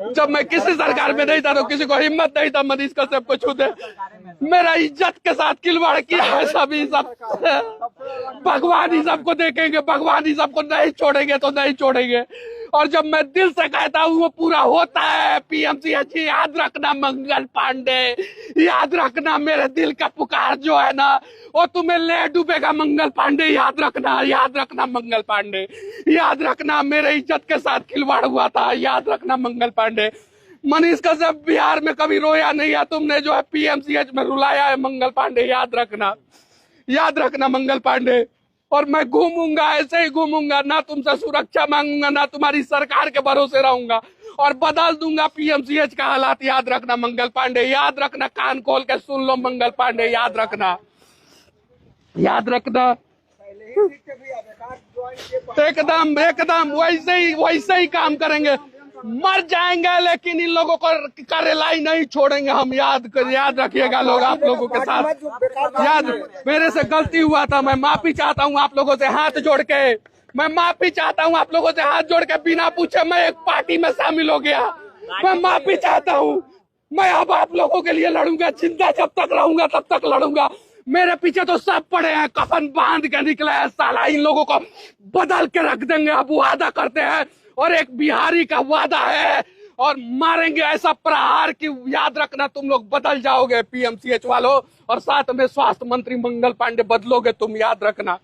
जब मैं किसी सरकार में नहीं था तो किसी को हिम्मत नहीं था मनीष कश्यप को छू दे। मेरा इज्जत के साथ खिलवाड़ किया है सभी सब। भगवान ही सबको देखेंगे, भगवान ही सबको नहीं छोड़ेंगे तो नहीं छोड़ेंगे। और जब मैं दिल से कहता हूँ वो पूरा होता है। पीएमसीएच याद रखना मंगल पांडे, याद रखना मेरे दिल का पुकार जो है ना वो तुम्हें ले डूबेगा मंगल पांडे। याद रखना मंगल पांडे, याद रखना मेरे इज्जत के साथ खिलवाड़ हुआ था। याद रखना मंगल पांडे। मनीष कश्यप बिहार में कभी रोया नहीं है, तुमने जो है पीएमसीएच में रुलाया है मंगल पांडे। याद रखना मंगल पांडे। और मैं घूमूंगा, ऐसे ही घूमूंगा, ना तुमसे सुरक्षा मांगूंगा, ना तुम्हारी सरकार के भरोसे रहूंगा और बदल दूंगा पीएमसीएच का हालात। याद रखना मंगल पांडे, याद रखना, कान खोल के सुन लो मंगल पांडे। याद रखना एकदम वैसे ही काम करेंगे। मर जाएंगे लेकिन इन लोगों को का रिलाई नहीं छोड़ेंगे हम। याद रखिएगा लोग, आप लोगों के साथ याद, मेरे से गलती हुआ था, मैं माफी चाहता हूँ आप लोगों से हाथ जोड़ के। मैं माफी चाहता हूँ आप लोगों से हाथ जोड़ के, बिना पूछे मैं एक पार्टी में शामिल हो गया। मैं माफी चाहता हूँ। मैं अब आप लोगों के लिए लड़ूंगा, जिंदा जब तक रहूंगा तब तक लड़ूंगा। मेरे पीछे तो सब पड़े हैं, कफन बांध के निकले हैं। साला इन लोगों को बदल के रख देंगे, अब वादा करते हैं और एक बिहारी का वादा है और मारेंगे ऐसा प्रहार कि याद रखना तुम लोग बदल जाओगे पीएमसीएच वालों। और साथ में स्वास्थ्य मंत्री मंगल पांडे बदलोगे तुम, याद रखना।